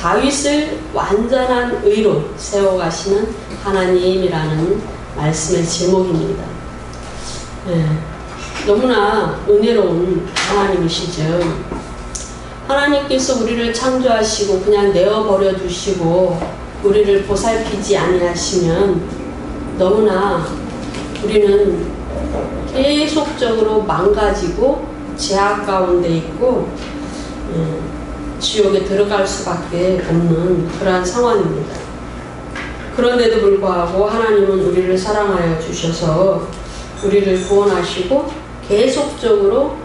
다윗을 완전한 의로 세워가시는 하나님이라는 말씀의 제목입니다. 너무나 은혜로운 하나님이시죠. 하나님께서 우리를 창조하시고 그냥 내어버려 두시고 우리를 보살피지 아니하시면 너무나 우리는 계속적으로 망가지고 죄악 가운데 있고 지옥에 들어갈 수밖에 없는 그러한 상황입니다. 그런데도 불구하고 하나님은 우리를 사랑하여 주셔서 우리를 구원하시고 계속적으로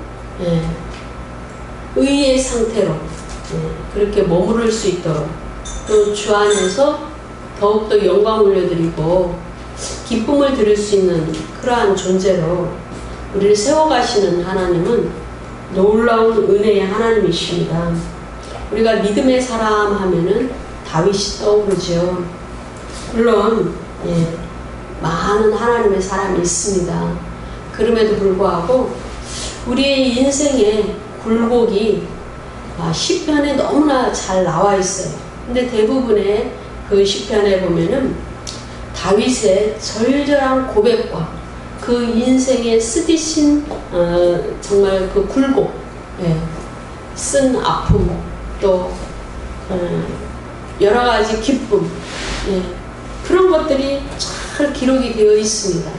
의의 상태로 그렇게 머무를 수 있도록 또 주 안에서 더욱더 영광 올려드리고 기쁨을 드릴 수 있는 그러한 존재로 우리를 세워가시는 하나님은 놀라운 은혜의 하나님이십니다. 우리가 믿음의 사람 하면은 다윗이 떠오르죠. 물론 많은 하나님의 사람이 있습니다. 그럼에도 불구하고 우리의 인생의 굴곡이 시편에 너무나 잘 나와 있어요. 근데 대부분의 그 시편에 보면은 다윗의 절절한 고백과 그 인생의 쓰디신 정말 그 굴곡, 쓴 아픔, 또 여러 가지 기쁨, 그런 것들이 잘 기록이 되어 있습니다.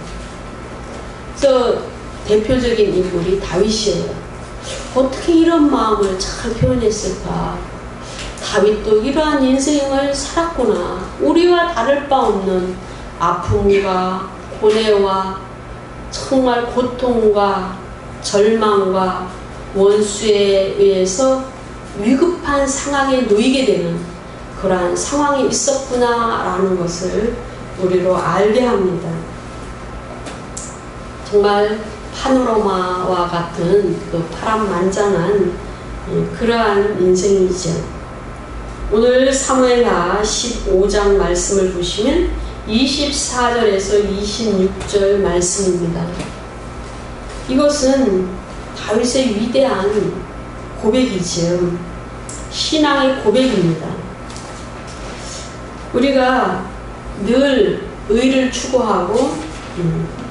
그래서 대표적인 인물이 다윗이에요. 어떻게 이런 마음을 잘 표현했을까? 다윗도 이러한 인생을 살았구나. 우리와 다를 바 없는 아픔과 고뇌와 정말 고통과 절망과 원수에 의해서 위급한 상황에 놓이게 되는 그러한 상황이 있었구나라는 것을 우리로 알게 합니다. 정말 파노라마와 같은 그 파란만장한 그러한 인생이죠. 오늘 사무엘하 15장 말씀을 보시면 24절에서 26절 말씀입니다. 이것은 다윗의 위대한 고백이지요. 신앙의 고백입니다. 우리가 늘 의를 추구하고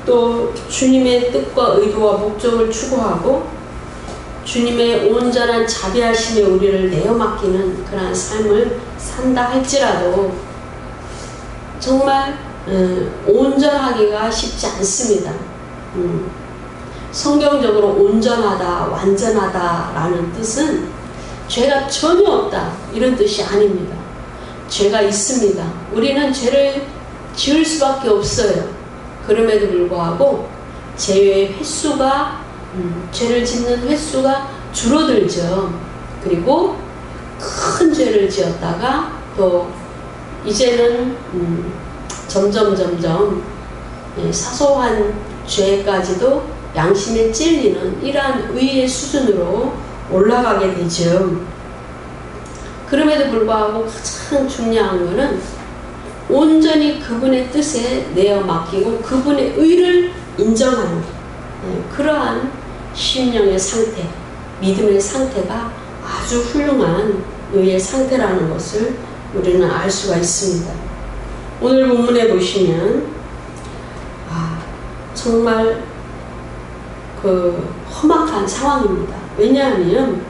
또 주님의 뜻과 의도와 목적을 추구하고 주님의 온전한 자비하심에 우리를 내어 맡기는 그러한 삶을 산다 할지라도 정말 온전하기가 쉽지 않습니다. 성경적으로 온전하다, 완전하다 라는 뜻은 죄가 전혀 없다 이런 뜻이 아닙니다. 죄가 있습니다. 우리는 죄를 지을 수밖에 없어요. 그럼에도 불구하고 죄의 횟수가 죄를 짓는 횟수가 줄어들죠. 그리고 큰 죄를 지었다가 또 이제는 점점 사소한 죄까지도 양심에 찔리는 이러한 의의 수준으로 올라가게 되죠. 그럼에도 불구하고 가장 중요한 것은 온전히 그분의 뜻에 내어 맡기고 그분의 의를 인정하는 그러한 심령의 상태, 믿음의 상태가 아주 훌륭한 의의 상태라는 것을 우리는 알 수가 있습니다. 오늘 본문에 보시면 정말 그 험악한 상황입니다. 왜냐하면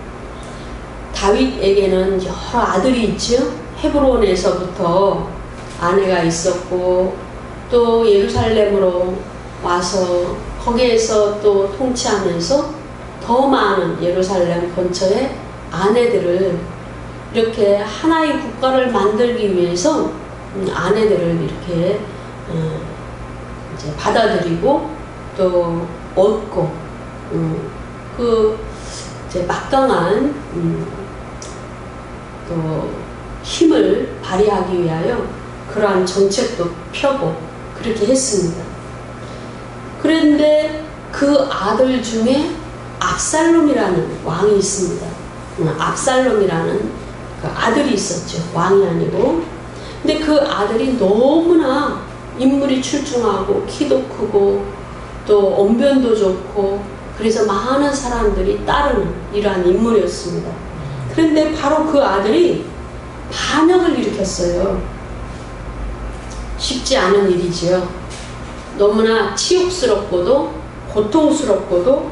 다윗에게는 여러 아들이 있죠. 헤브론에서부터 아내가 있었고 또 예루살렘으로 와서 거기에서 또 통치하면서 더 많은 예루살렘 근처의 아내들을 이렇게 하나의 국가를 만들기 위해서 아내들을 이렇게 이제 받아들이고 또 얻고 그 이제 막강한 또 힘을 발휘하기 위하여 그러한 정책도 펴고 그렇게 했습니다. 그런데 그 아들 중에 압살롬이라는 왕이 있습니다. 압살롬이라는 그 아들이 있었죠. 왕이 아니고. 근데 그 아들이 너무나 인물이 출중하고 키도 크고 또 언변도 좋고 그래서 많은 사람들이 따르는 이러한 인물이었습니다. 그런데 바로 그 아들이 일으켰어요. 쉽지 않은 일이지요. 너무나 치욕스럽고도 고통스럽고도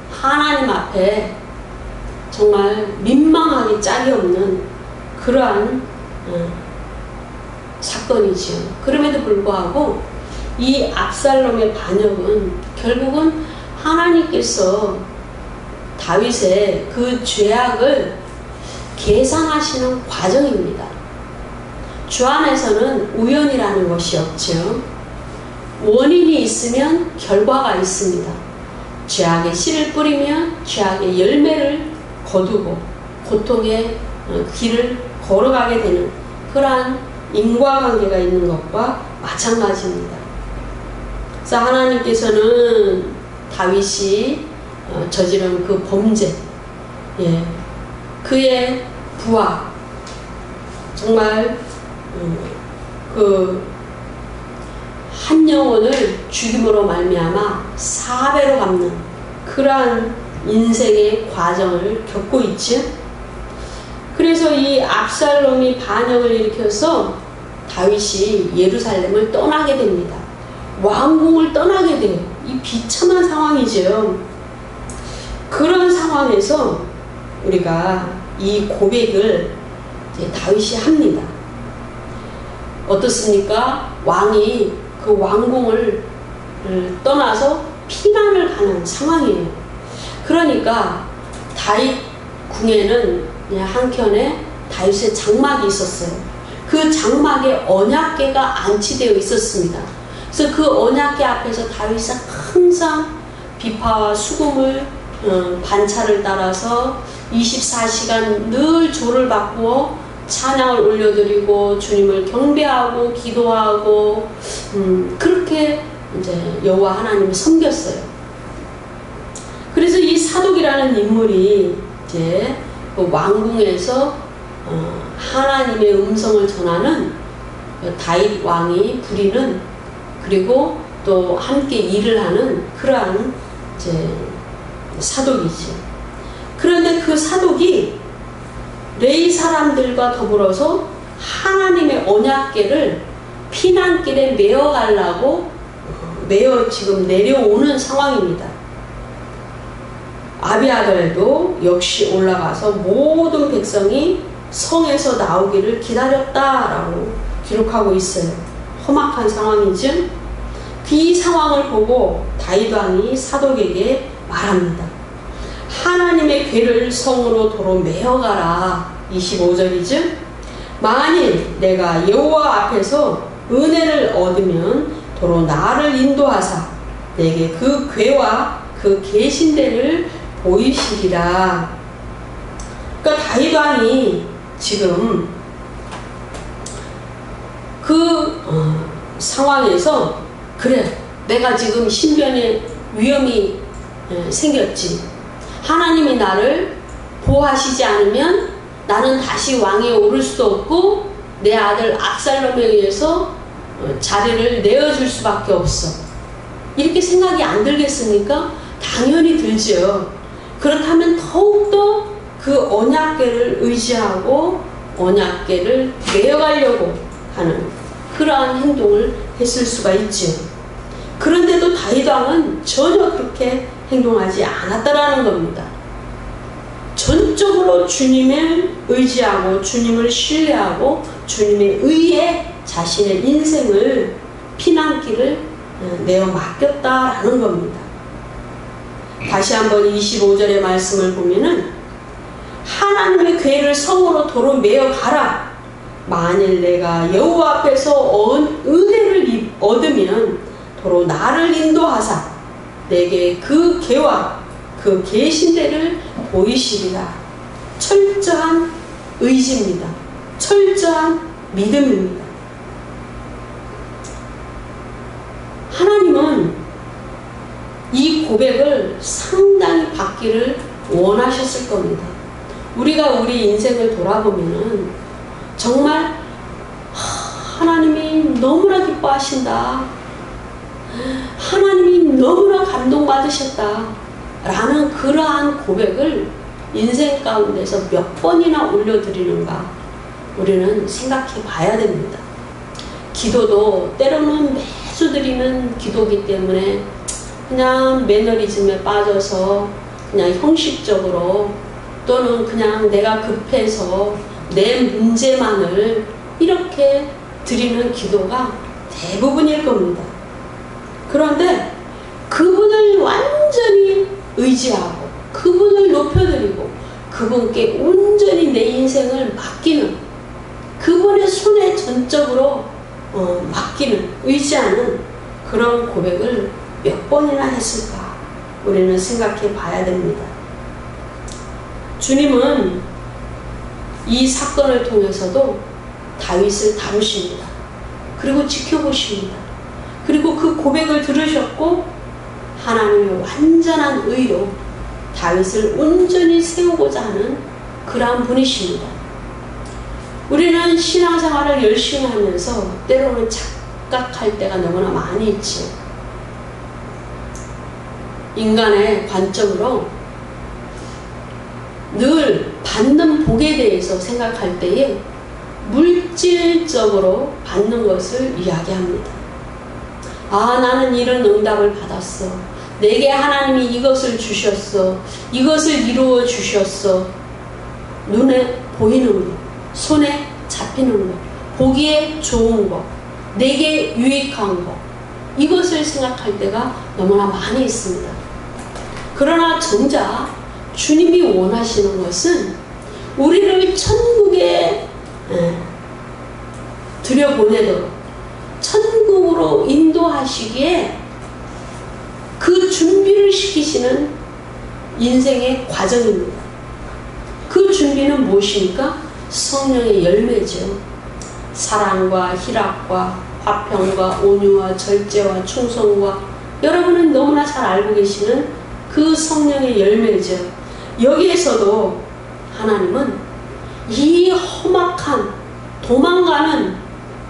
하나님 앞에 정말 민망하기 짝이 없는 그러한 사건이지요. 그럼에도 불구하고 이 압살롬의 반역은 결국은 하나님께서 다윗의 그 죄악을 계산하시는 과정입니다. 주 안에서는 우연이라는 것이 없죠. 원인이 있으면 결과가 있습니다. 죄악의 씨를 뿌리면 죄악의 열매를 거두고 고통의 길을 걸어가게 되는 그러한 인과관계가 있는 것과 마찬가지입니다. 그래서 하나님께서는 다윗이 저지른 그 범죄, 그의 부하, 정말 그 한 영혼을 죽임으로 말미암아 4배로 갚는 그러한 인생의 과정을 겪고 있지. 그래서 이 압살롬이 반역을 일으켜서 다윗이 예루살렘을 떠나게 됩니다. 왕궁을 떠나게 돼요. 이 비참한 상황이죠. 그런 상황에서 우리가 이 고백을 이제 다윗이 합니다. 어떻습니까? 왕이 그 왕궁을 떠나서 피난을 가는 상황이에요. 그러니까 다윗 궁에는 그냥 한켠에 다윗의 장막이 있었어요. 그 장막에 언약궤가 안치되어 있었습니다. 그래서 그 언약궤 앞에서 다윗은 항상 비파와 수금을 반차를 따라서 24시간 늘 조를 바꾸어 찬양을 올려드리고 주님을 경배하고 기도하고 그렇게 이제 여호와 하나님을 섬겼어요. 그래서 이 사독이라는 인물이 이제 그 왕궁에서 하나님의 음성을 전하는 다윗 왕이 부리는, 그리고 또 함께 일을 하는 그러한 이제 사독이죠. 그런데 그 사독이 레위 사람들과 더불어서 하나님의 언약궤를 피난길에 메어가려고 지금 내려오는 상황입니다. 아비아달도 역시 올라가서 모든 백성이 성에서 나오기를 기다렸다라고 기록하고 있어요. 험악한 상황이죠. 이 상황을 보고 다윗 왕이 사독에게 말합니다. 하나님의 궤를 성으로 도로 메어가라. 25절이죠. 만일 내가 여호와 앞에서 은혜를 얻으면 도로 나를 인도하사 내게 그 궤와 그 계신대를 보이시리라. 그러니까 다윗 왕이 지금 그 상황에서, 그래, 내가 지금 신변에 위험이 생겼지. 하나님이 나를 보호하시지 않으면 나는 다시 왕위에 오를 수도 없고 내 아들 압살롬에 의해서 자리를 내어줄 수밖에 없어. 이렇게 생각이 안 들겠습니까? 당연히 들죠. 그렇다면 더욱더 그 언약궤를 의지하고 언약궤를 메어가려고 하는 그러한 행동을 했을 수가 있죠. 그런데도 다윗 왕은 전혀 그렇게 행동하지 않았다라는 겁니다. 전적으로 주님을 의지하고 주님을 신뢰하고 주님의 의에 자신의 인생을 피난길을 내어 맡겼다라는 겁니다. 다시 한번 25절의 말씀을 보면은 하나님의 궤를 성으로 도로 메어 가라. 만일 내가 여호와 앞에서 은혜를 얻으면 도로 나를 인도하사 내게 그 궤와 그 계신대를 보이시리라. 철저한 의지입니다. 철저한 믿음입니다. 하나님은 이 고백을 상당히 받기를 원하셨을 겁니다. 우리가 우리 인생을 돌아보면은 정말 하나님이 너무나 기뻐하신다. 하나님이 너무나 감동받으셨다. 라는 그러한 고백을 인생 가운데서 몇 번이나 올려드리는가. 우리는 생각해 봐야 됩니다. 기도도 때로는 매주 드리는 기도기 때문에 그냥 매너리즘에 빠져서 그냥 형식적으로 또는 그냥 내가 급해서 내 문제만을 이렇게 드리는 기도가 대부분일 겁니다. 그런데 그분을 완전히 의지하고 그분을 높여드리고 그분께 온전히 내 인생을 맡기는, 그분의 손에 전적으로 맡기는, 의지하는 그런 고백을 몇 번이나 했을까 우리는 생각해 봐야 됩니다. 주님은 이 사건을 통해서도 다윗을 다루십니다. 그리고 지켜보십니다. 그리고 그 고백을 들으셨고 하나님의 완전한 의로 다윗을 온전히 세우고자 하는 그러한 분이십니다. 우리는 신앙생활을 열심히 하면서 때로는 착각할 때가 너무나 많이 있지요. 인간의 관점으로 늘 받는 복에 대해서 생각할 때에 물질적으로 받는 것을 이야기합니다. 아, 나는 이런 응답을 받았어. 내게 하나님이 이것을 주셨어. 이것을 이루어 주셨어. 눈에 보이는 것, 손에 잡히는 것, 보기에 좋은 것, 내게 유익한 것, 이것을 생각할 때가 너무나 많이 있습니다. 그러나 정작 주님이 원하시는 것은 우리를 천국에 들여보내도록 천국으로 인도하시기에 그 준비를 시키시는 인생의 과정입니다. 그 준비는 무엇입니까? 성령의 열매죠. 사랑과 희락과 화평과 온유와 절제와 충성과, 여러분은 너무나 잘 알고 계시는 그 성령의 열매죠. 여기에서도 하나님은 이 험악한 도망가는,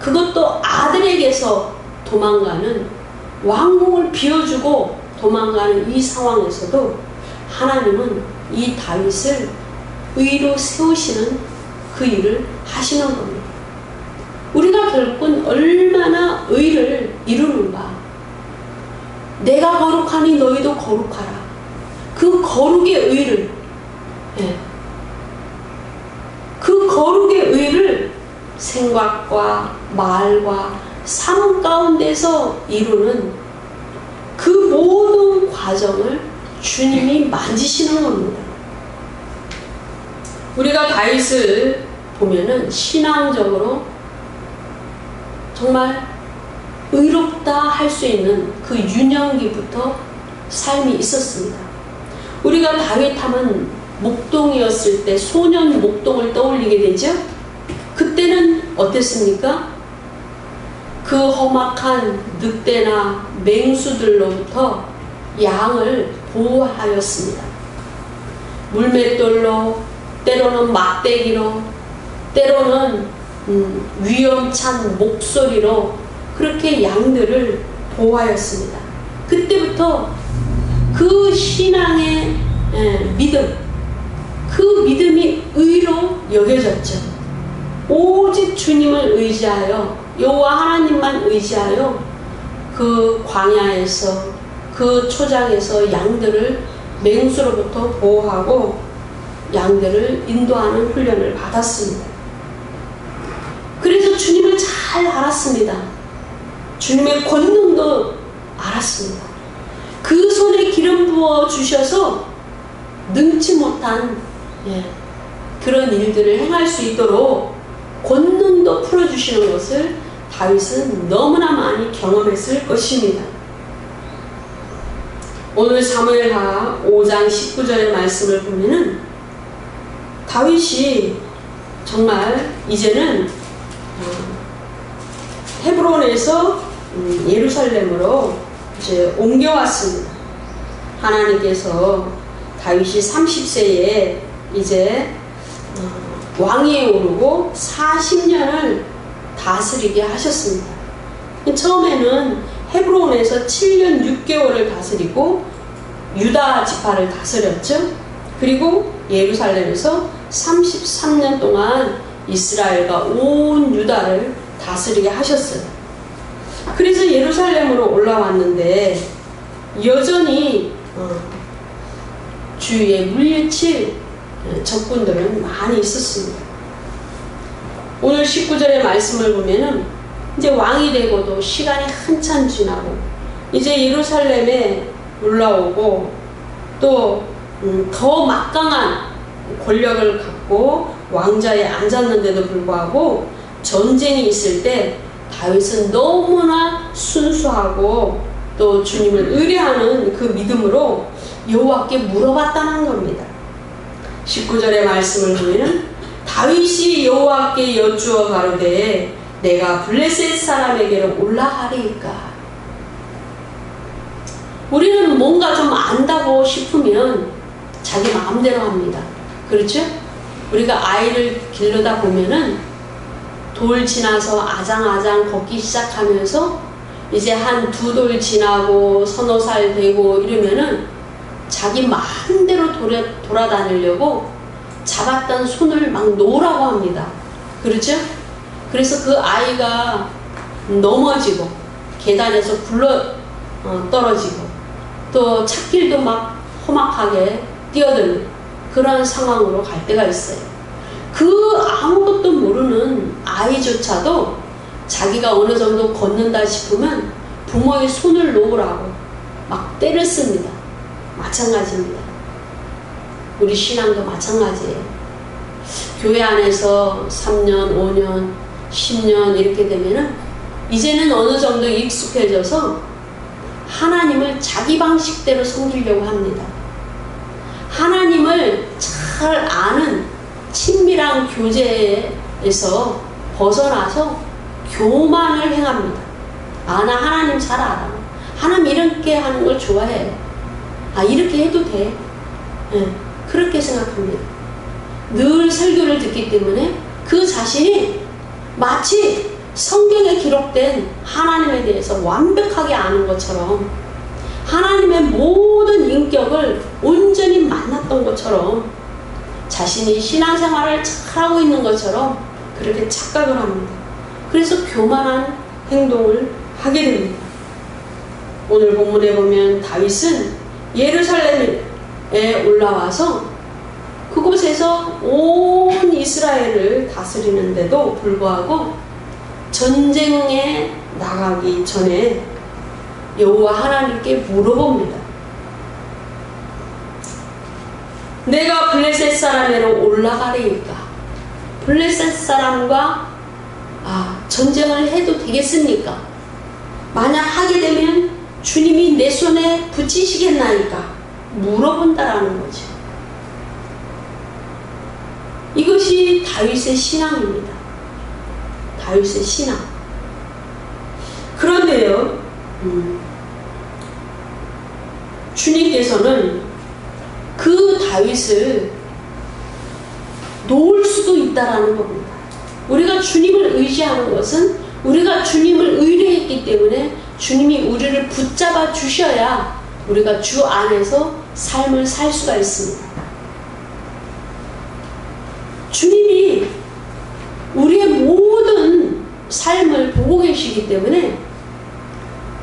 그것도 아들에게서 도망가는, 왕궁을 비워주고 도망가는 이 상황에서도 하나님은 이 다윗을 의로 세우시는 그 일을 하시는 겁니다. 우리가 결국은 얼마나 의를 이루는가. 내가 거룩하니 너희도 거룩하라. 그 거룩의 의를, 그 거룩의 의를 생각과 말과 삶 가운데서 이루는 그 모든 과정을 주님이 만지시는 겁니다. 우리가 다윗을 보면은 신앙적으로 정말 의롭다 할 수 있는 그 유년기부터 삶이 있었습니다. 우리가 다윗 하면 목동이었을 때 소년 목동을 떠올리게 되죠. 그때는 어땠습니까? 그 험악한 늑대나 맹수들로부터 양을 보호하였습니다. 물맷돌로, 때로는 막대기로, 때로는 위험찬 목소리로 그렇게 양들을 보호하였습니다. 그때부터 그 신앙의 믿음, 그 믿음이 의로 여겨졌죠. 오직 주님을 의지하여, 여호와 하나님만 의지하여 그 광야에서, 그 초장에서 양들을 맹수로부터 보호하고 양들을 인도하는 훈련을 받았습니다. 그래서 주님을 잘 알았습니다. 주님의 권능도 알았습니다. 그 손에 기름 부어 주셔서 능치 못한 그런 일들을 행할 수 있도록 권능도 풀어주시는 것을 다윗은 너무나 많이 경험했을 것입니다. 오늘 사무엘하 5장 19절의 말씀을 보면은 다윗이 정말 이제는 헤브론에서 예루살렘으로 이제 옮겨왔습니다. 하나님께서 다윗이 30세에 이제 왕위에 오르고 40년을 다스리게 하셨습니다. 처음에는 헤브론에서 7년 6개월을 다스리고 유다 지파를 다스렸죠. 그리고 예루살렘에서 33년 동안 이스라엘과 온 유다를 다스리게 하셨어요. 그래서 예루살렘으로 올라왔는데 여전히 주위에 물리칠 적군들은 많이 있었습니다. 오늘 19절의 말씀을 보면은 이제 왕이 되고도 시간이 한참 지나고 이제 예루살렘에 올라오고 또 더 막강한 권력을 갖고 왕자에 앉았는데도 불구하고 전쟁이 있을 때 다윗은 너무나 순수하고 또 주님을 의뢰하는 그 믿음으로 여호와께 물어봤다는 겁니다. 19절의 말씀을 보면 다윗이 여호와께 여쭈어 가로되 내가 블레셋 사람에게로 올라가리이까. 우리는 뭔가 좀 안다고 싶으면 자기 마음대로 합니다. 그렇죠? 우리가 아이를 기르다 보면은 돌 지나서 아장아장 걷기 시작하면서 이제 한 2돌 지나고 서너 살 되고 이러면은 자기 마음대로 돌아다니려고 잡았던 손을 막 놓으라고 합니다. 그렇죠? 그래서 그 아이가 넘어지고 계단에서 떨어지고 또 찾길도 막 험악하게 뛰어드는 그런 상황으로 갈 때가 있어요. 그 아무것도 모르는 아이조차도 자기가 어느 정도 걷는다 싶으면 부모의 손을 놓으라고 막 때렸습니다. 마찬가지입니다. 우리 신앙도 마찬가지예요. 교회 안에서 3년, 5년, 10년 이렇게 되면은 이제는 어느 정도 익숙해져서 하나님을 자기 방식대로 섬기려고 합니다. 하나님을 잘 아는 친밀한 교제에서 벗어나서 교만을 행합니다. 나 하나님 잘 알아. 하나님 이렇게 하는 걸 좋아해. 이렇게 해도 돼. 그렇게 생각합니다. 늘 설교를 듣기 때문에 그 자신이 마치 성경에 기록된 하나님에 대해서 완벽하게 아는 것처럼 하나님의 모든 인격을 온전히 만났던 것처럼 자신이 신앙생활을 잘하고 있는 것처럼 그렇게 착각을 합니다. 그래서 교만한 행동을 하게 됩니다. 오늘 본문에 보면 다윗은 예루살렘에 올라와서 그곳에서 온 이스라엘을 다스리는데도 불구하고 전쟁에 나가기 전에 여호와 하나님께 물어봅니다. 내가 블레셋 사람에로 올라가리이까? 블레셋 사람과 전쟁을 해도 되겠습니까? 만약 하게 되면 주님이 내 손에 붙이시겠나이까? 물어본다라는 거죠. 이것이 다윗의 신앙입니다. 다윗의 신앙. 그런데요, 주님께서는 그 다윗을 놓을 수도 있다라는 겁니다. 우리가 주님을 의지하는 것은 우리가 주님을 의뢰했기 때문에 주님이 우리를 붙잡아 주셔야 우리가 주 안에서 삶을 살 수가 있습니다. 주님이 우리의 모든 삶을 보고 계시기 때문에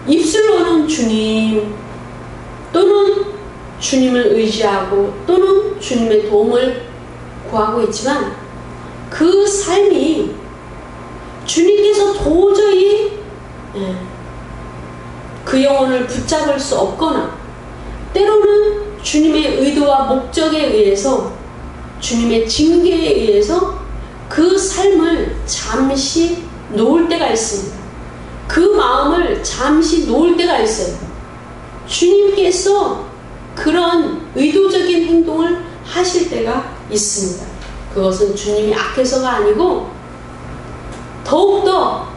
입술로는 주님 또는 주님을 의지하고 또는 주님의 도움을 구하고 있지만 그 삶이 주님께서 도저히 그 영혼을 붙잡을 수 없거나 때로는 주님의 의도와 목적에 의해서 주님의 징계에 의해서 그 삶을 잠시 놓을 때가 있습니다. 그 마음을 잠시 놓을 때가 있어요. 주님께서 그런 의도적인 행동을 하실 때가 있습니다. 그것은 주님이 악해서가 아니고 더욱더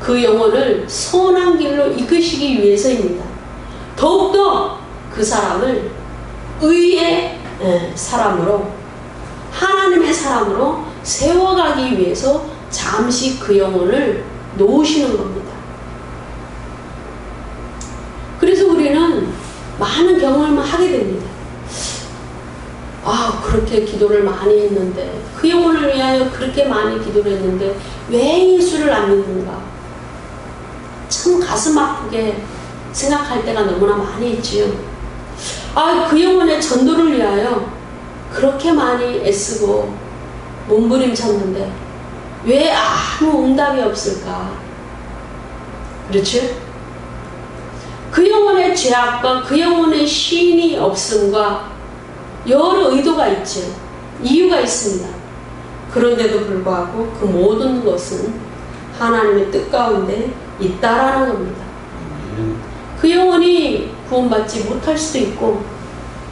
그 영혼을 선한 길로 이끄시기 위해서입니다. 더욱더 그 사람을 의의 사람으로 하나님의 사람으로 세워가기 위해서 잠시 그 영혼을 놓으시는 겁니다. 그래서 우리는 많은 경험을 하게 됩니다. 아, 그렇게 기도를 많이 했는데, 그 영혼을 위하여 그렇게 많이 기도를 했는데 왜 예수를 안 믿는가? 참 가슴 아프게 생각할 때가 너무나 많이 있지요. 아, 그 영혼의 전도를 위하여 그렇게 많이 애쓰고 몸부림쳤는데 왜 아무 응답이 없을까? 그렇죠? 그 영혼의 죄악과 그 영혼의 시인이 없음과 여러 의도가 있죠. 이유가 있습니다. 그런데도 불구하고 그 모든 것은 하나님의 뜻 가운데 있다라는 겁니다. 그 영혼이 구원받지 못할 수도 있고,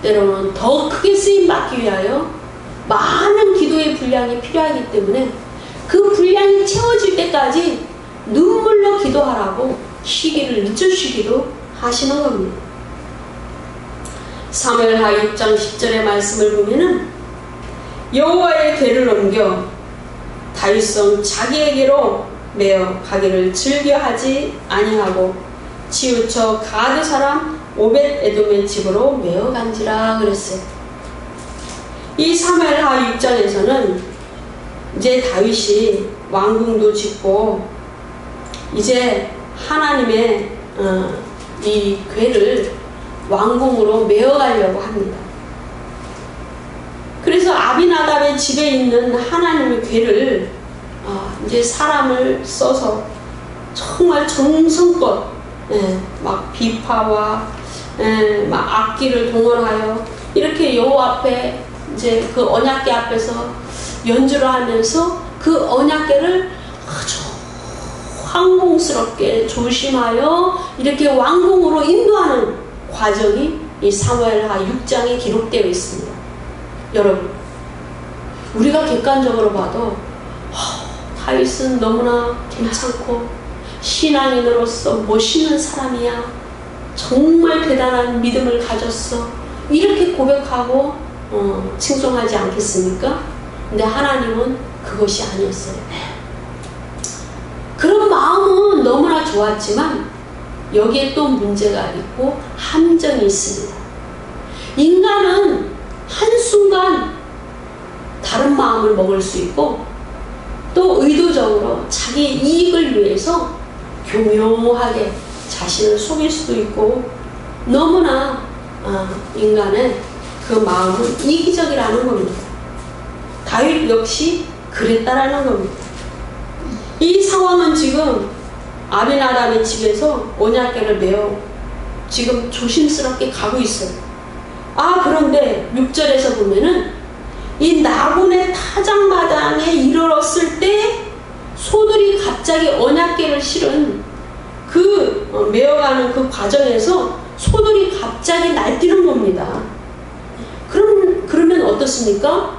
때로는 더 크게 쓰임받기 위하여 많은 기도의 분량이 필요하기 때문에 그 분량이 채워질 때까지 눈물로 기도하라고 시기를 늦추시기도 하시는 겁니다. 사무엘하 6장 10절의 말씀을 보면은 여호와의 궤를 옮겨 다윗성 자기에게로 메어 가기를 즐겨하지 아니하고 치우쳐 가드 사람 오벳 에돔의 집으로 메어 간지라 그랬어요. 이 사무엘하 6장에서는 이제 다윗이 왕궁도 짓고 이제 하나님의 이 궤를 왕궁으로 메어가려고 합니다. 그래서 아비나답의 집에 있는 하나님의 궤를 이제 사람을 써서 정말 정성껏 막 비파와 막 악기를 동원하여 이렇게 여호와 앞에 이제 그 언약궤 앞에서 연주를 하면서 그 언약궤를 아주 황공스럽게 조심하여 이렇게 왕궁으로 인도하는 과정이 이 사무엘하 6장에 기록되어 있습니다. 여러분, 우리가 객관적으로 봐도 다윗은 너무나 괜찮고 신앙인으로서 멋있는 사람이야, 정말 대단한 믿음을 가졌어, 이렇게 고백하고 칭송하지 않겠습니까? 근데 하나님은 그것이 아니었어요. 그런 마음은 너무나 좋았지만 여기에 또 문제가 있고 함정이 있습니다. 인간은 한순간 다른 마음을 먹을 수 있고 또 의도적으로 자기 이익을 위해서 교묘하게 자신을 속일 수도 있고, 너무나 인간의 그 마음은 이기적이라는 겁니다. 다윗 역시 그랬다라는 겁니다. 이 상황은 지금 아비나답의 집에서 언약궤를 메어 지금 조심스럽게 가고 있어요. 그런데 6절에서 보면은 이 나군의 타작마당에 이르렀을 때 소들이 갑자기 언약궤를 실은 그 메어가는 그 과정에서 소들이 갑자기 날뛰는 겁니다. 그러면 어떻습니까?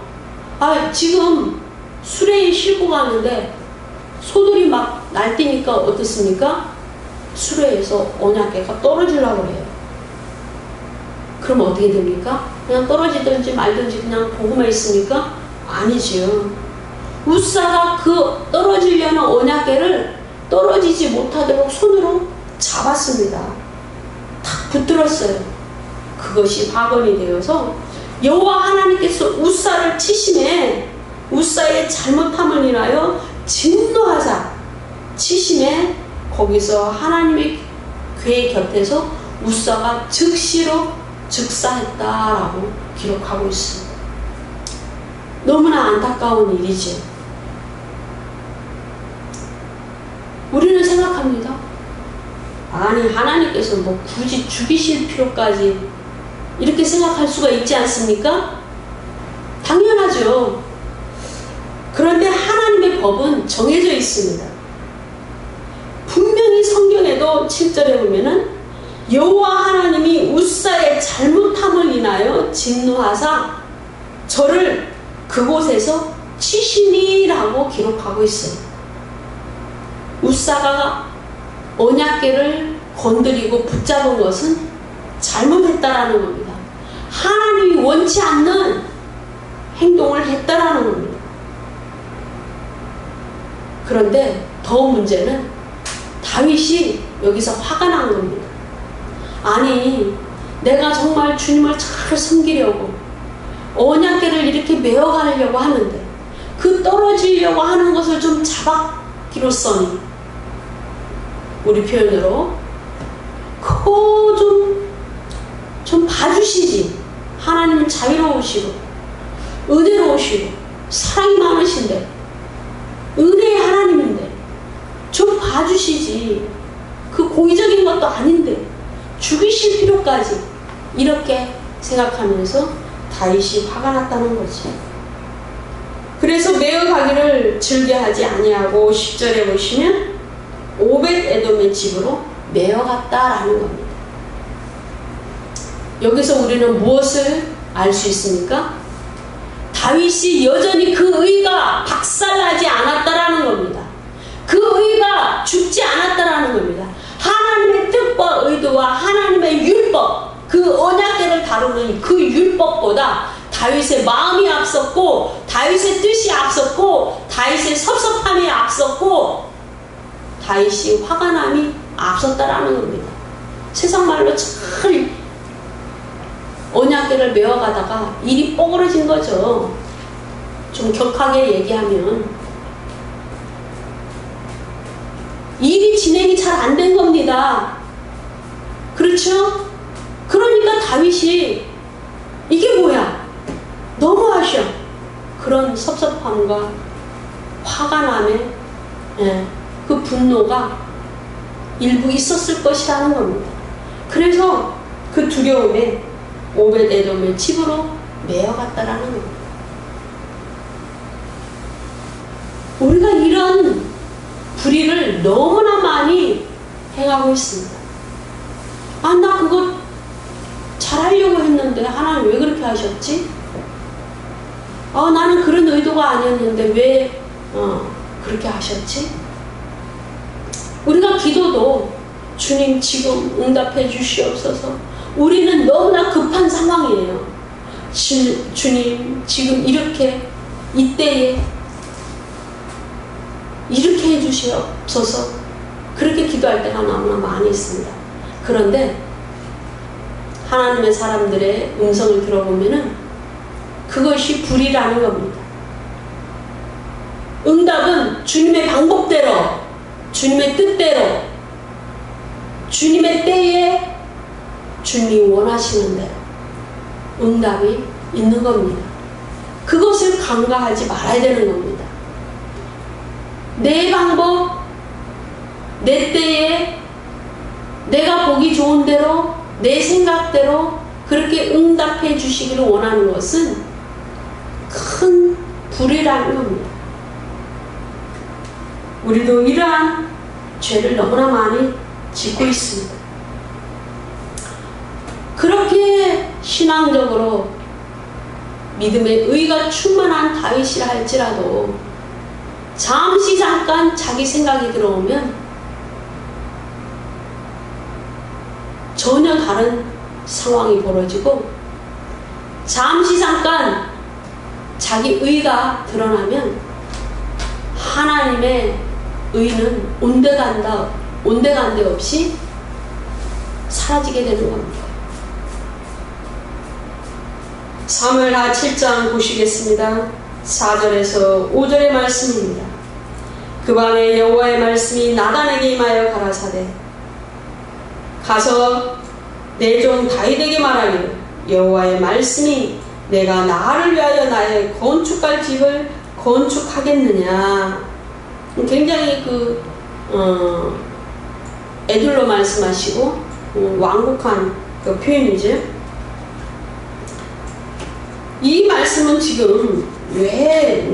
지금 수레에 싣고 가는데 소들이 막 날뛰니까 어떻습니까? 수레에서 언약궤가 떨어지려고 해요. 그럼 어떻게 됩니까? 그냥 떨어지든지 말든지 그냥 보고만 있습니까? 아니지요. 웃사가 그 떨어지려는 언약궤를 떨어지지 못하도록 손으로 잡았습니다. 탁 붙들었어요. 그것이 박원이 되어서 여호와 하나님께서 웃사를 치심에, 웃사의 잘못함을 인하여 진노하사 치심에, 거기서 하나님의 궤 곁에서 웃사가 즉시로 즉사했다라고 기록하고 있습니다. 너무나 안타까운 일이죠. 우리는 생각합니다. 아니, 하나님께서 뭐 굳이 죽이실 필요까지 이렇게 생각할 수가 있지 않습니까? 당연하죠. 그런데 하나님의 법은 정해져 있습니다. 분명히 성경에도 7절에 보면은 여호와 하나님이 웃사의 잘못함을 인하여 진노하사 저를 그곳에서 치시니라고 기록하고 있어요. 웃사가 언약궤를 건드리고 붙잡은 것은 잘못했다라는 겁니다. 하나님이 원치 않는 행동을 했다라는 겁니다. 그런데 더 문제는 다윗이 여기서 화가 난 겁니다. 아니, 내가 정말 주님을 잘 섬기려고 언약궤를 이렇게 메어가려고 하는데 그 떨어지려고 하는 것을 좀 잡았기로써니 우리 표현으로 좀 봐주시지. 하나님은 자유로우시고 은혜로우시고 사랑이 많으신데 은혜의 하나님인데 좀 봐주시지. 그 고의적인 것도 아닌데 죽이실 필요까지 이렇게 생각하면서 다윗이 화가 났다는 거지. 그래서 메어가기를 즐겨하지 아니하고 10절에 보시면 오벳에돔의 집으로 메어갔다라는 겁니다. 여기서 우리는 무엇을 알 수 있습니까? 다윗이 여전히 그 의가 박살나지 않았다라는 겁니다. 그 의가 죽지 않았다라는 겁니다. 하나님의 뜻과 의도와 하나님의 율법, 그 언약궤를 다루는 그 율법보다 다윗의 마음이 앞섰고 다윗의 뜻이 앞섰고 다윗의 섭섭함이 앞섰고 다윗이 화가 남이 앞섰다라는 겁니다. 세상 말로 참 언약궤를 메어가다가 일이 뽀그러진 거죠. 좀 격하게 얘기하면 일이 진행이 잘 안 된 겁니다. 그렇죠? 그러니까 다윗이 이게 뭐야? 너무하셔. 그런 섭섭함과 화가 남의 그 분노가 일부 있었을 것이라는 겁니다. 그래서 그 두려움에 오벳에돔의 집으로 메어갔다라는 겁니다. 우리가 이런 불의를 너무나 많이 행하고 있습니다. 아, 나 그거 잘하려고 했는데 하나님 왜 그렇게 하셨지? 나는 그런 의도가 아니었는데 왜 그렇게 하셨지? 우리가 기도도 주님 지금 응답해 주시옵소서. 우리는 너무나 급한 상황이에요. 주님 지금 이렇게 이때에 이렇게 해주시옵소서. 그렇게 기도할 때가 너무나 많이 있습니다. 그런데 하나님의 사람들의 음성을 들어보면은 그것이 불의라는 겁니다. 응답은 주님의 방법대로, 주님의 뜻대로, 주님의 때에 주님이 원하시는 대로 응답이 있는 겁니다. 그것을 간과하지 말아야 되는 겁니다. 내 방법, 내 때에 내가 보기 좋은 대로 내 생각대로 그렇게 응답해 주시기를 원하는 것은 큰 불의라는 겁니다. 우리도 이러한 죄를 너무나 많이 짓고 있습니다. 그렇게 신앙적으로 믿음의 의가 충만한 다윗이라 할지라도 잠시 잠깐 자기 생각이 들어오면 전혀 다른 상황이 벌어지고 잠시 잠깐 자기 의가 드러나면 하나님의 의는 온데간데 없이 사라지게 되는 겁니다. 사무엘하 7장 보시겠습니다. 4절에서 5절의 말씀입니다. 그 밤에 여호와의 말씀이 나단에게 임하여 가라사대 가서 내 종 다윗에게 말하기를 여호와의 말씀이 내가 나를 위하여 나의 건축할 집을 건축하겠느냐. 굉장히 애들로 말씀하시고 완곡한 그 표현이죠. 이 말씀은 지금 왜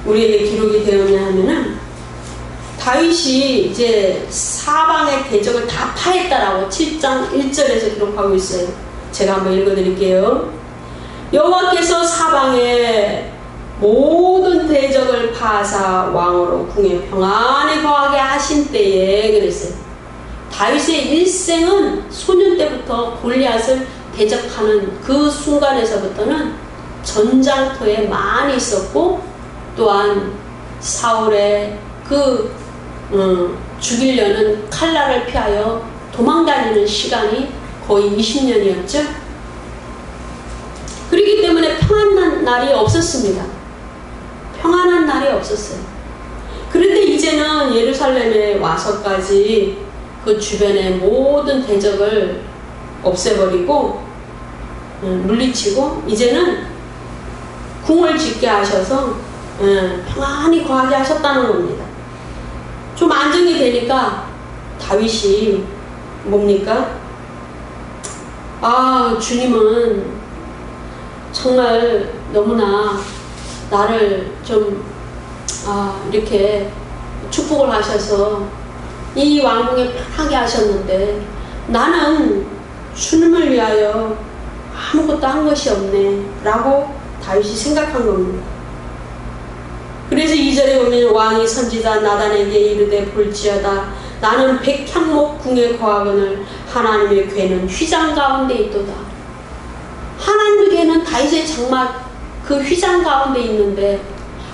우리에게 기록이 되었냐 하면은 다윗이 이제 사방의 대적을 다 파했다라고 7장 1절에서 기록하고 있어요. 제가 한번 읽어드릴게요. 여호와께서 사방의 모든 대적을 파하사 왕으로 궁에 평안히 거하게 하신 때에 그랬어요. 다윗의 일생은 소년 때부터 골리앗을 대적하는 그 순간에서부터는 전장터에 많이 있었고 또한 사울의 죽이려는 칼날을 피하여 도망다니는 시간이 거의 20년이었죠. 그렇기 때문에 평안히 날이 없었습니다. 평안한 날이 없었어요. 그런데 이제는 예루살렘에 와서까지 그 주변의 모든 대적을 없애버리고 물리치고 이제는 궁을 짓게 하셔서 평안히 거하게 하셨다는 겁니다. 좀 안정이 되니까 다윗이 뭡니까? 아, 주님은 정말 너무나 나를 좀 이렇게 축복을 하셔서 이 왕궁에 편하게 하셨는데 나는 주님을 위하여 아무것도 한 것이 없네 라고 다윗이 생각한 겁니다. 그래서 2절에 보면 왕이 선지자 나단에게 이르되 볼지어다 나는 백향목 궁에 거하거늘 하나님의 궤는 휘장 가운데 있도다. 하나님의 궤는 다윗의 장막 그 휘장 가운데 있는데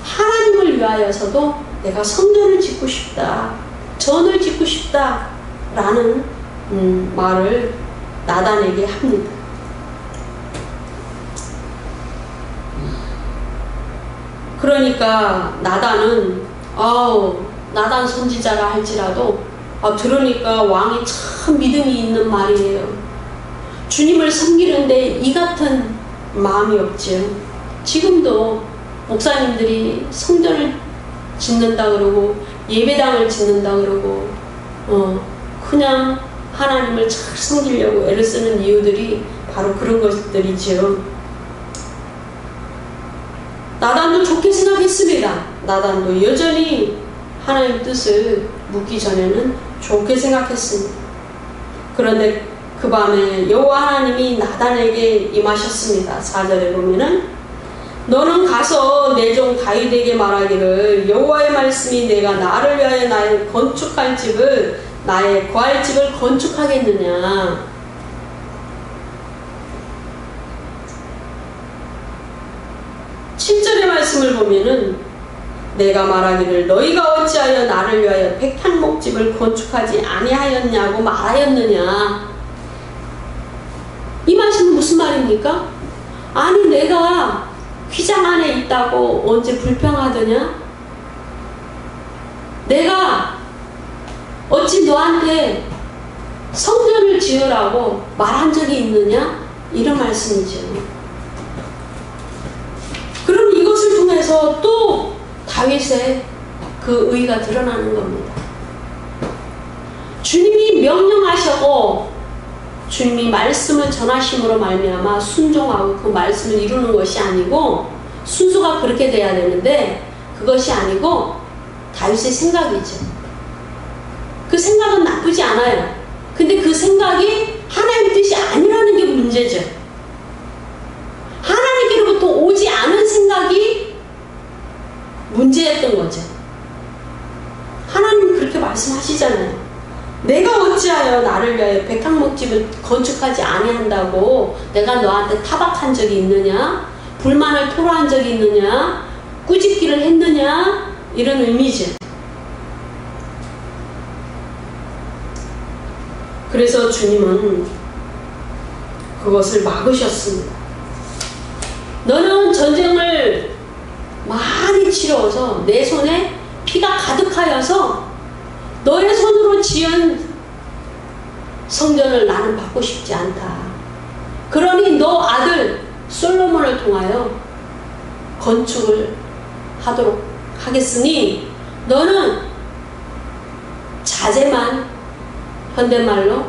하나님을 위하여서도 내가 성전을 짓고 싶다, 전을 짓고 싶다 라는 말을 나단에게 합니다. 그러니까 나단은 나단 선지자라 할지라도 들으니까 왕이 참 믿음이 있는 말이에요. 주님을 섬기는데 이 같은 마음이 없지요. 지금도 목사님들이 성전을 짓는다 그러고 예배당을 짓는다 그러고 그냥 하나님을 잘 섬기려고 애를 쓰는 이유들이 바로 그런 것들이지요. 나단도 좋게 생각했습니다. 나단도 여전히 하나님 뜻을 묻기 전에는 좋게 생각했습니다. 그런데 그 밤에 여호와 하나님이 나단에게 임하셨습니다. 4절에 보면은 너는 가서 내 종 다윗에게 말하기를 여호와의 말씀이 내가 나를 위하여 나의 건축할 집을 나의 거할 집을 건축하겠느냐. 7절의 말씀을 보면은 내가 말하기를 너희가 어찌하여 나를 위하여 백향목집을 건축하지 아니하였냐고 말하였느냐. 이 말씀은 무슨 말입니까? 아니 내가 휘장 안에 있다고 언제 불평하더냐? 내가 어찌 너한테 성전을 지으라고 말한 적이 있느냐? 이런 말씀이죠. 그럼 이것을 통해서 또 다윗의 그 의가 드러나는 겁니다. 주님이 명령하시고 주님이 말씀을 전하심으로 말미암아 순종하고 그 말씀을 이루는 것이 아니고 순수가 그렇게 돼야 되는데 그것이 아니고 다윗의 생각이죠. 그 생각은 나쁘지 않아요. 근데 그 생각이 하나님의 뜻이 아니라는 게 문제죠. 하나님께로부터 오지 않은 생각이 문제였던 거죠. 하나님은 그렇게 말씀하시잖아요. 내가 어찌하여 나를 위하여 백향목집을 건축하지 아니한다고 내가 너한테 타박한 적이 있느냐? 불만을 토로한 적이 있느냐? 꾸짖기를 했느냐? 이런 의미죠. 그래서 주님은 그것을 막으셨습니다. 너는 전쟁을 많이 치러서 내 손에 피가 가득하여서 너의 손으로 지은 성전을 나는 받고 싶지 않다. 그러니 너 아들 솔로몬을 통하여 건축을 하도록 하겠으니 너는 자재만, 현대말로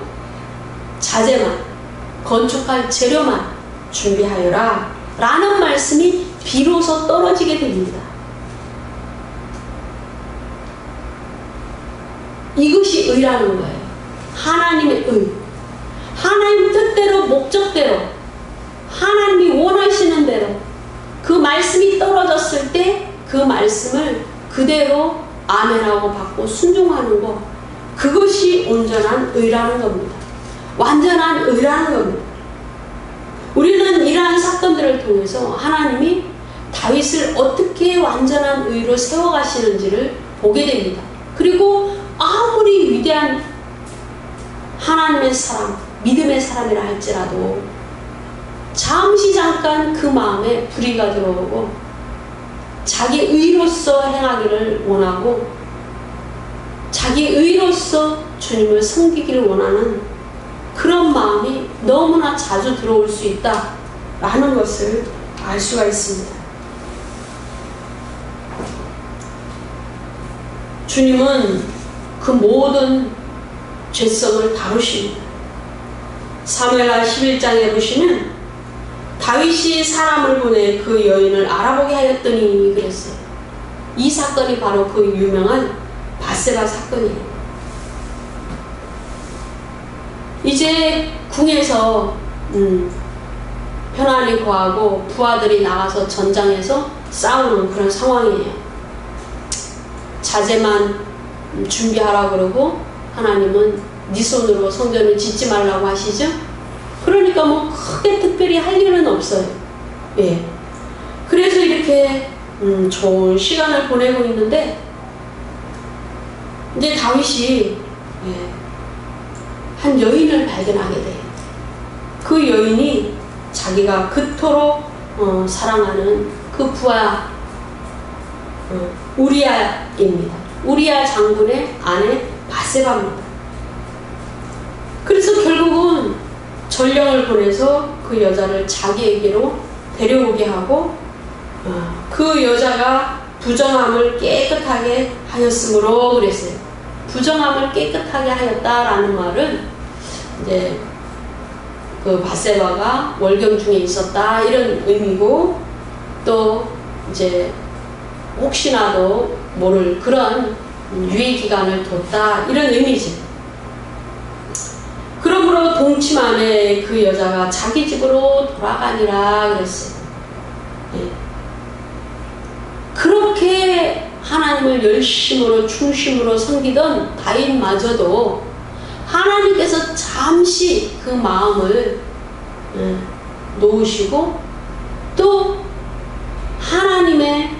자재만, 건축할 재료만 준비하여라 라는 말씀이 비로소 떨어지게 됩니다. 이것이 의라는 거예요. 하나님의 의. 하나님 뜻대로 목적대로 하나님이 원하시는 대로 그 말씀이 떨어졌을 때 그 말씀을 그대로 아멘하고 받고 순종하는 것, 그것이 온전한 의라는 겁니다. 완전한 의라는 겁니다. 우리는 이러한 사건들을 통해서 하나님이 다윗을 어떻게 완전한 의로 세워가시는지를 보게 됩니다. 그리고 아무리 위대한 하나님의 사람, 믿음의 사람이라 할지라도 잠시 잠깐 그 마음에 불의가 들어오고 자기 의로서 행하기를 원하고 자기 의로서 주님을 섬기기를 원하는 그런 마음이 너무나 자주 들어올 수 있다라는 것을 알 수가 있습니다. 주님은 그 모든 죄성을 다루십니다. 사무엘하 11장에 보시면 다윗이 사람을 보내 그 여인을 알아보게 하였더니 그랬어요. 이 사건이 바로 그 유명한 밧세바 사건이에요. 이제 궁에서 편안히 거하고 부하들이 나가서 전장에서 싸우는 그런 상황이에요. 자재만 준비하라 그러고 하나님은 네 손으로 성전을 짓지 말라고 하시죠. 그러니까 뭐 크게 특별히 할 일은 없어요. 예. 그래서 이렇게 좋은 시간을 보내고 있는데 이제 다윗이 한 여인을 발견하게 돼요. 그 여인이 자기가 그토록 사랑하는 그 부하 우리아입니다. 우리아 장군의 아내 밧세바입니다. 그래서 결국은 전령을 보내서 그 여자를 자기에게로 데려오게 하고 그 여자가 부정함을 깨끗하게 하였으므로 그랬어요. 부정함을 깨끗하게 하였다라는 말은 이제 그 밧세바가 월경 중에 있었다 이런 의미고, 또 이제 혹시나도 모를 그런 유예 기간을 뒀다 이런 의미지. 그러므로 동침함에 그 여자가 자기 집으로 돌아가니라 그랬어요. 예. 그렇게 하나님을 열심으로 충심으로 섬기던 다윗마저도 하나님께서 잠시 그 마음을 놓으시고 또 하나님의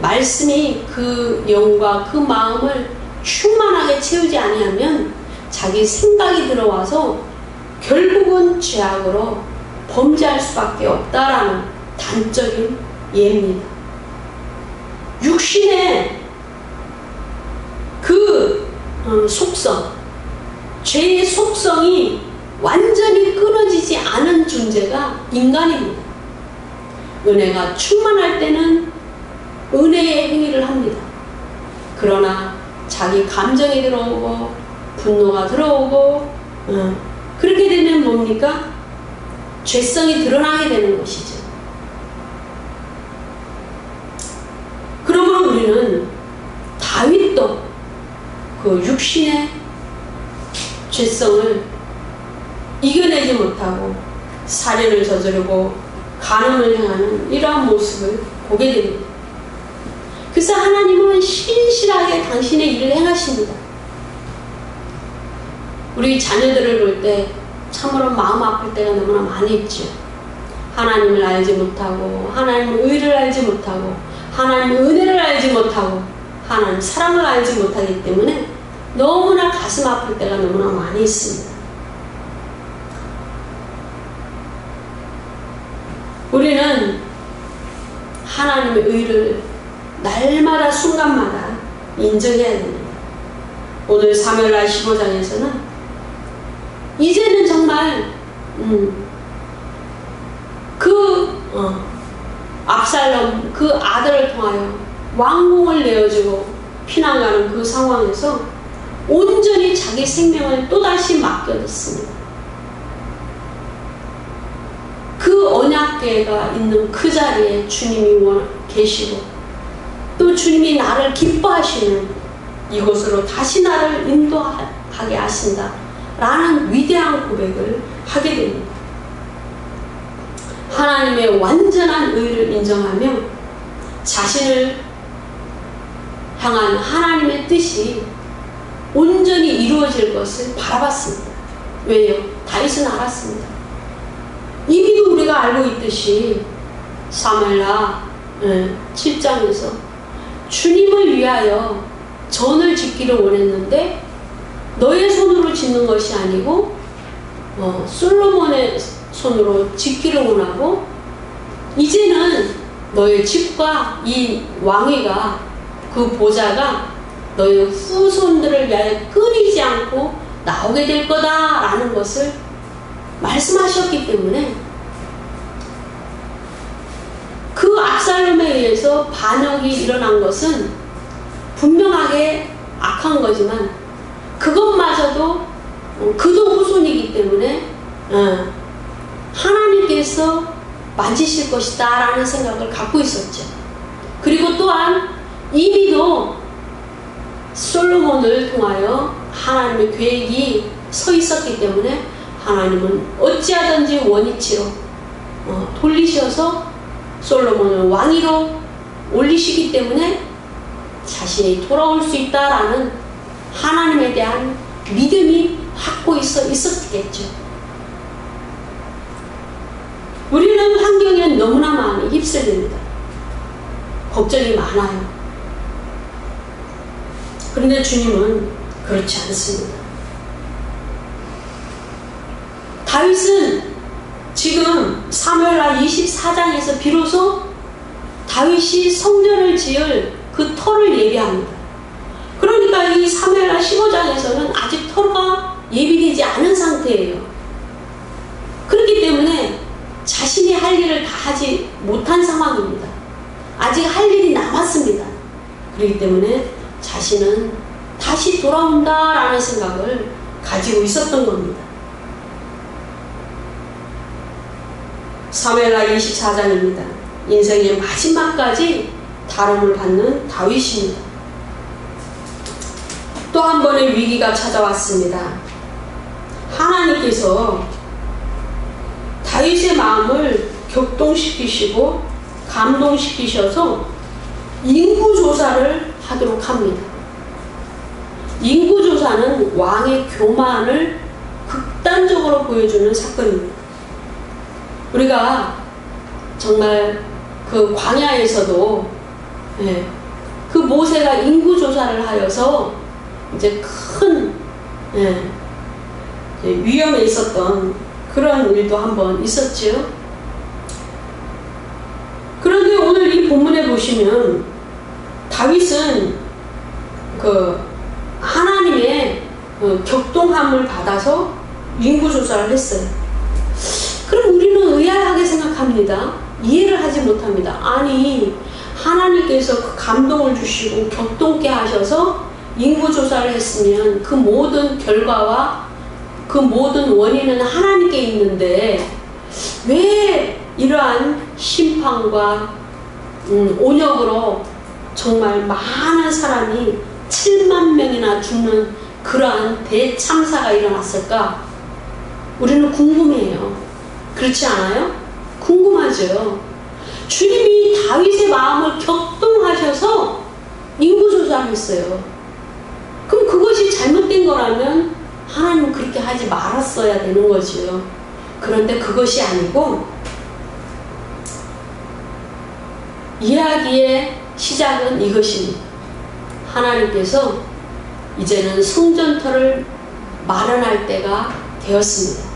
말씀이 그 영과 그 마음을 충만하게 채우지 아니하면 자기 생각이 들어와서 결국은 죄악으로 범죄할 수밖에 없다라는 단적인 예입니다. 육신의 그 속성, 죄의 속성이 완전히 끊어지지 않은 존재가 인간입니다. 은혜가 충만할 때는 은혜의 행위를 합니다. 그러나 자기 감정이 들어오고 분노가 들어오고 그렇게 되면 뭡니까? 죄성이 드러나게 되는 것이죠. 그러므로 우리는 다윗도 그 육신의 죄성을 이겨내지 못하고 살인을 저지르고 간음을 행하는 이러한 모습을 보게 됩니다. 그래서 하나님은 신실하게 당신의 일을 행하십니다. 우리 자녀들을 볼 때 참으로 마음 아플 때가 너무나 많이 있죠. 하나님을 알지 못하고 하나님의 의를 알지 못하고 하나님의 은혜를 알지 못하고 하나님 사랑을 알지 못하기 때문에 너무나 가슴 아플 때가 너무나 많이 있습니다. 우리는 하나님의 의를 날마다 순간마다 인정해야 됩니다. 오늘 사무엘하 15장에서는 이제는 정말 압살롬 그 아들을 통하여 왕궁을 내어주고 피난가는 그 상황에서 온전히 자기 생명을 또다시 맡겨뒀습니다. 그 언약궤가 있는 그 자리에 주님이 계시고 또 주님이 나를 기뻐하시는 이곳으로 다시 나를 인도하게 하신다 라는 위대한 고백을 하게 됩니다. 하나님의 완전한 의를 인정하며 자신을 향한 하나님의 뜻이 온전히 이루어질 것을 바라봤습니다. 왜요? 다윗은 알았습니다. 이미도 우리가 알고 있듯이 사무엘하 7장에서 주님을 위하여 전을 짓기를 원했는데 너의 손으로 짓는 것이 아니고 솔로몬의 손으로 짓기를 원하고 이제는 너의 집과 이 왕위가 그 보좌가 너의 후손들을 위하여 끊이지 않고 나오게 될 거다라는 것을 말씀하셨기 때문에 그 압살롬에 의해서 반역이 일어난 것은 분명하게 악한 거지만 그것마저도 그도 후손이기 때문에 하나님께서 만지실 것이다 라는 생각을 갖고 있었죠. 그리고 또한 이미도 솔로몬을 통하여 하나님의 계획이 서 있었기 때문에 하나님은 어찌하든지 원위치로 돌리셔서 솔로몬을 왕위로 올리시기 때문에 자신이 돌아올 수 있다라는 하나님에 대한 믿음이 확고히 있었겠죠. 우리는 환경에 너무나 많이 휩쓸립니다. 걱정이 많아요. 그런데 주님은 그렇지 않습니다. 다윗은 지금 사무엘하 24장에서 비로소 다윗이 성전을 지을 그 터를 예비합니다. 그러니까 이 사무엘하 15장에서는 아직 터가 예비되지 않은 상태예요. 그렇기 때문에 자신이 할 일을 다 하지 못한 상황입니다. 아직 할 일이 남았습니다. 그렇기 때문에 자신은 다시 돌아온다라는 생각을 가지고 있었던 겁니다. 사무엘하 24장입니다. 인생의 마지막까지 다름을 받는 다윗입니다. 또 한 번의 위기가 찾아왔습니다. 하나님께서 다윗의 마음을 격동시키시고 감동시키셔서 인구조사를 하도록 합니다. 인구조사는 왕의 교만을 극단적으로 보여주는 사건입니다. 우리가 정말 그 광야에서도 그 모세가 인구조사를 하여서 이제 큰 위험에 있었던 그런 일도 한번 있었지요. 그런데 오늘 이 본문에 보시면 다윗은 그 하나님의 격동함을 받아서 인구조사를 했어요. 그럼 우리는 의아하게 생각합니다. 이해를 하지 못합니다. 아니 하나님께서 그 감동을 주시고 격동케 하셔서 인구조사를 했으면 그 모든 결과와 그 모든 원인은 하나님께 있는데 왜 이러한 심판과 온역으로 정말 많은 사람이 7만 명이나 죽는 그러한 대참사가 일어났을까? 우리는 궁금해요. 그렇지 않아요? 궁금하죠. 주님이 다윗의 마음을 격동하셔서 인구조사를 했어요. 그럼 그것이 잘못된 거라면 하나님은 그렇게 하지 말았어야 되는 거지요. 그런데 그것이 아니고 이야기의 시작은 이것입니다. 하나님께서 이제는 성전터를 마련할 때가 되었습니다.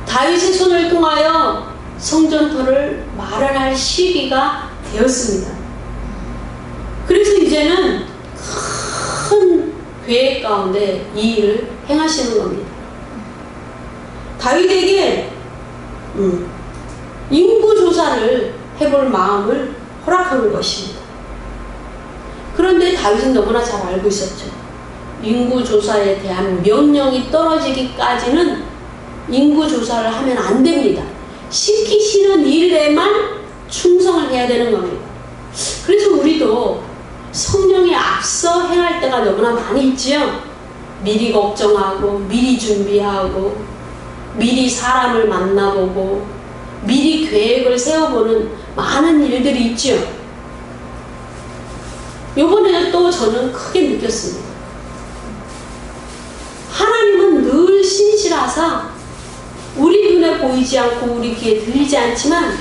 다윗의 손을 통하여 성전터를 마련할 시기가 되었습니다. 그래서 이제는 큰 계획 가운데 이 일을 행하시는 겁니다. 다윗에게 인구조사를 해볼 마음을 허락하는 것입니다. 그런데 다윗은 너무나 잘 알고 있었죠. 인구조사에 대한 명령이 떨어지기까지는 인구조사를 하면 안 됩니다. 시키시는 일에만 충성을 해야 되는 겁니다. 그래서 우리도 성령에 앞서 행할 때가 너무나 많이 있지요. 미리 걱정하고 미리 준비하고 미리 사람을 만나보고 미리 계획을 세워보는 많은 일들이 있지요. 요번에 또 저는 크게 느꼈습니다. 하나님은 늘 신실하사 우리 눈에 보이지 않고 우리 귀에 들리지 않지만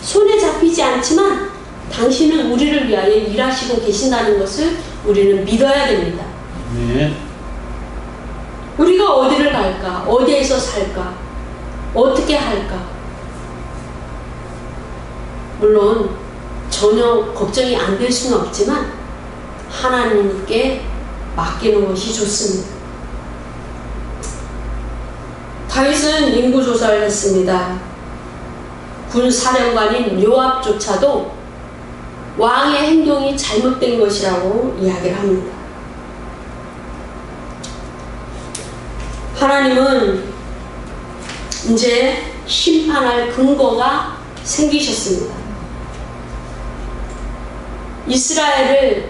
손에 잡히지 않지만 당신은 우리를 위하여 일하시고 계신다는 것을 우리는 믿어야 됩니다. 네. 우리가 어디를 갈까? 어디에서 살까? 어떻게 할까? 물론 전혀 걱정이 안 될 수는 없지만 하나님께 맡기는 것이 좋습니다. 다윗은 인구조사를 했습니다. 군사령관인 요압조차도 왕의 행동이 잘못된 것이라고 이야기를 합니다. 하나님은 이제 심판할 근거가 생기셨습니다. 이스라엘을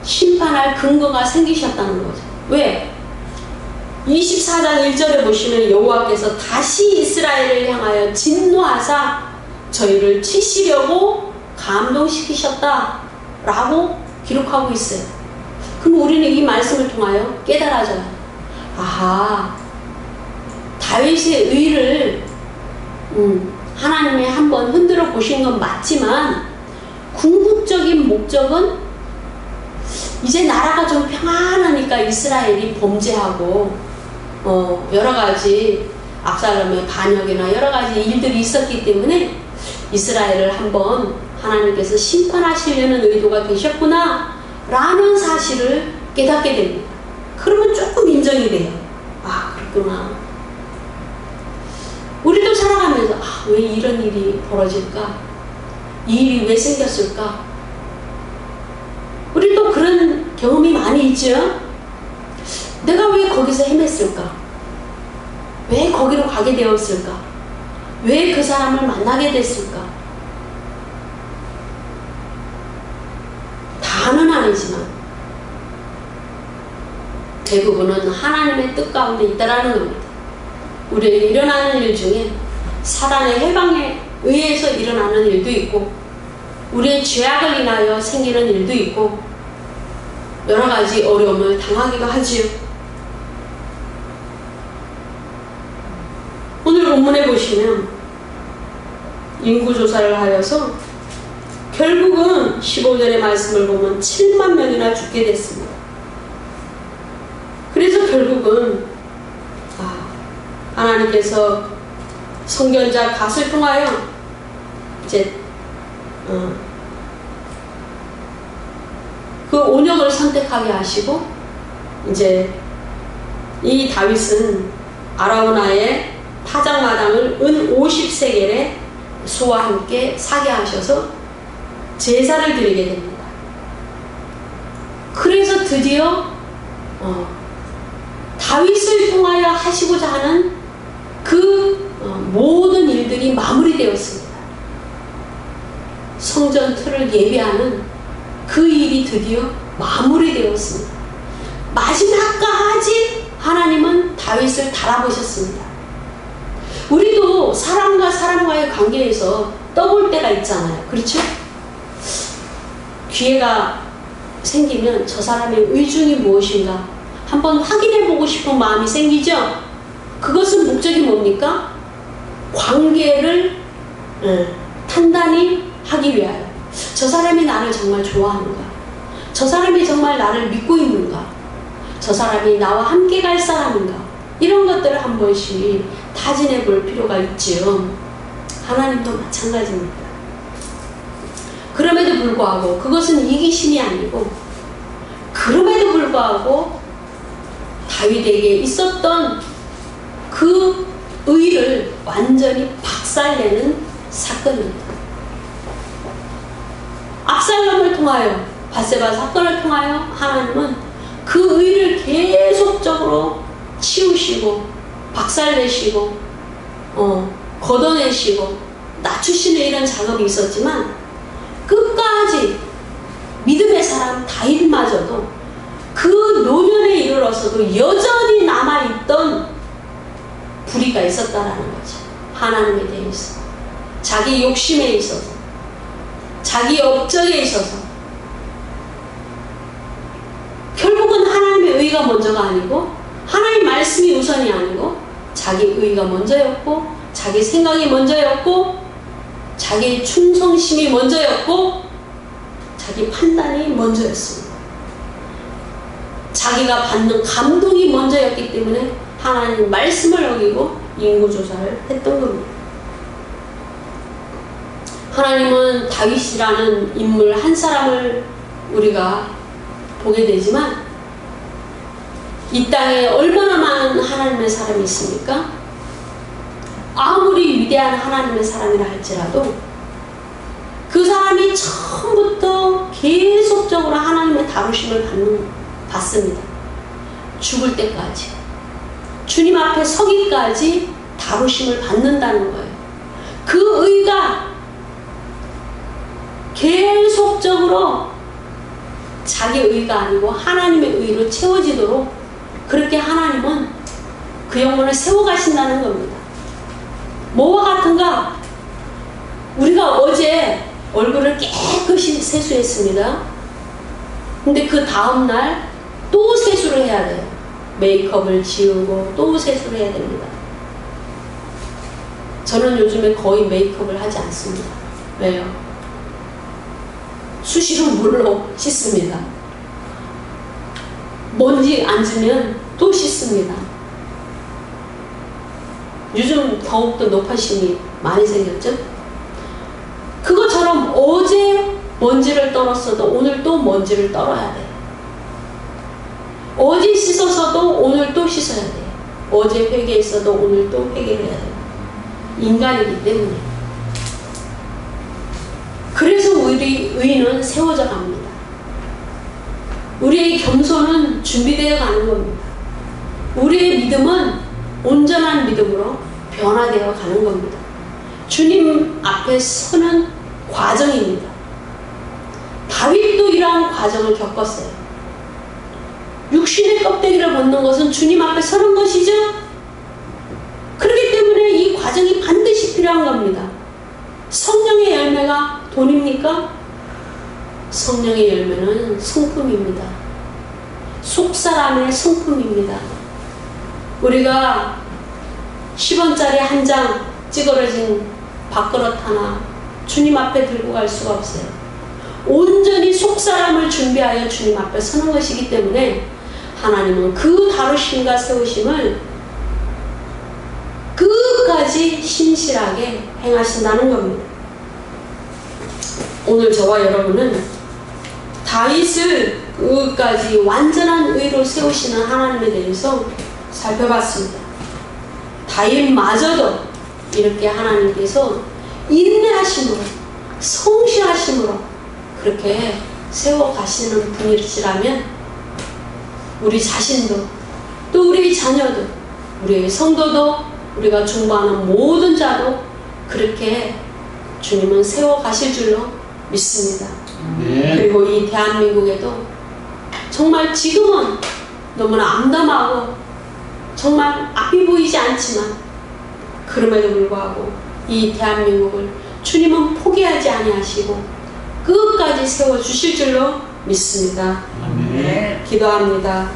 심판할 근거가 생기셨다는 거죠. 왜? 24장 1절에 보시면 여호와께서 다시 이스라엘을 향하여 진노하사 저희를 치시려고 감동시키셨다 라고 기록하고 있어요. 그럼 우리는 이 말씀을 통하여 깨달아져요. 아하, 다윗의 의를 하나님이 한번 흔들어 보신 건 맞지만 궁극적인 목적은 이제 나라가 좀 평안하니까 이스라엘이 범죄하고 여러가지 압살롬의 반역이나 여러가지 일들이 있었기 때문에 이스라엘을 한번 하나님께서 심판하시려는 의도가 되셨구나 라는 사실을 깨닫게 됩니다. 그러면 조금 인정이 돼요. 아, 그렇구나. 우리도 살아가면서 왜 이런 일이 벌어질까? 이 일이 왜 생겼을까? 우리 또 그런 경험이 많이 있죠? 내가 왜 거기서 헤맸을까? 왜 거기로 가게 되었을까? 왜 그 사람을 만나게 됐을까? 다는 아니지만 대부분은 하나님의 뜻 가운데 있다라는 겁니다. 우리에게 일어나는 일 중에 사단의 해방에 의해서 일어나는 일도 있고 우리의 죄악을 인하여 생기는 일도 있고 여러 가지 어려움을 당하기도 하지요. 오늘 본문에 보시면 인구조사를 하여서 결국은 15절의 말씀을 보면 7만 명이나 죽게 됐습니다. 그래서 결국은 하나님께서 선견자 갓을 통하여 이제 그 온역을 선택하게 하시고 이제 이 다윗은 아라우나의 타작마당을 은 50세겔의 소와 함께 사게 하셔서 제사를 드리게 됩니다. 그래서 드디어 다윗을 통하여 하시고자 하는 그 모든 일들이 마무리되었습니다. 성전 틀을 예비하는 그 일이 드디어 마무리되었습니다. 마지막까지 하나님은 다윗을 달아보셨습니다. 우리도 사람과 사람과의 관계에서 떠볼 때가 있잖아요. 그렇죠? 기회가 생기면 저 사람의 의중이 무엇인가 한번 확인해보고 싶은 마음이 생기죠? 그것은 목적이 뭡니까? 관계를 단단히 하기 위하여 저 사람이 나를 정말 좋아하는가? 저 사람이 정말 나를 믿고 있는가? 저 사람이 나와 함께 갈 사람인가? 이런 것들을 한 번씩 타진해 볼 필요가 있지요. 하나님도 마찬가지입니다. 그럼에도 불구하고 그것은 이기심이 아니고 그럼에도 불구하고 다윗에게 있었던 그 의를 완전히 박살내는 사건입니다. 압살롬을 통하여 밧세바 사건을 통하여 하나님은 그 의를 계속적으로 치우시고 박살내시고 걷어내시고 낮추시는 이런 작업이 있었지만 끝까지 믿음의 사람 다윗마저도 그 노년에 이르러서도 여전히 남아있던 불의가 있었다라는 거죠. 하나님에 대해서 자기 욕심에 있어서 자기 업적에 있어서 결국은 하나님의 의가 먼저가 아니고 하나님 말씀이 우선이 아니고 자기 의가 먼저였고 자기 생각이 먼저였고 자기 충성심이 먼저였고 자기 판단이 먼저였습니다. 자기가 받는 감동이 먼저였기 때문에 하나님 말씀을 어기고 인구조사를 했던 겁니다. 하나님은 다윗이라는 인물 한 사람을 우리가 보게 되지만 이 땅에 얼마나 많은 하나님의 사람이 있습니까? 아무리 위대한 하나님의 사람이라 할지라도 그 사람이 처음부터 계속적으로 하나님의 다루심을 받습니다. 죽을 때까지. 주님 앞에 서기까지 다루심을 받는다는 거예요. 그 의가 계속적으로 자기 의가 아니고 하나님의 의로 채워지도록 그렇게 하나님은 그 영혼을 세워가신다는 겁니다. 뭐와 같은가? 우리가 어제 얼굴을 깨끗이 세수했습니다. 근데 그 다음날 또 세수를 해야 돼요. 메이크업을 지우고 또 세수를 해야 됩니다. 저는 요즘에 거의 메이크업을 하지 않습니다. 왜요? 수시로 물로 씻습니다. 먼지 앉으면 또 씻습니다. 요즘 더욱더 노파심이 많이 생겼죠? 그것처럼 어제 먼지를 떨었어도 오늘 또 먼지를 떨어야 돼요. 어제 씻어서도 오늘 또 씻어야 돼요. 어제 회개했어도 오늘 또 회개를 해야 돼요. 인간이기 때문에. 그래서 우리 의는 세워져 갑니다. 우리의 겸손은 준비되어 가는 겁니다. 우리의 믿음은 온전한 믿음으로 변화되어 가는 겁니다. 주님 앞에 서는 과정입니다. 다윗도 이러한 과정을 겪었어요. 육신의 껍데기를 벗는 것은 주님 앞에 서는 것이죠. 그렇기 때문에 이 과정이 반드시 필요한 겁니다. 성령의 열매가 돈입니까? 성령의 열매는 성품입니다. 속사람의 성품입니다. 우리가 10원짜리 한 장 찌그러진 밥그릇 하나 주님 앞에 들고 갈 수가 없어요. 온전히 속사람을 준비하여 주님 앞에 서는 것이기 때문에 하나님은 그 다루심과 세우심을 끝까지 신실하게 행하신다는 겁니다. 오늘 저와 여러분은 다윗을 끝까지 완전한 의로 세우시는 하나님에 대해서 살펴봤습니다. 다윗마저도 이렇게 하나님께서 인내하심으로 성실하심으로 그렇게 세워가시는 분이시라면 우리 자신도 또 우리 자녀도 우리의 성도도 우리가 중보하는 모든 자도 그렇게 주님은 세워가실 줄로 믿습니다. 그리고 이 대한민국에도 정말 지금은 너무나 암담하고 정말 앞이 보이지 않지만 그럼에도 불구하고 이 대한민국을 주님은 포기하지 아니하시고 끝까지 세워주실 줄로 믿습니다. 아멘. 기도합니다.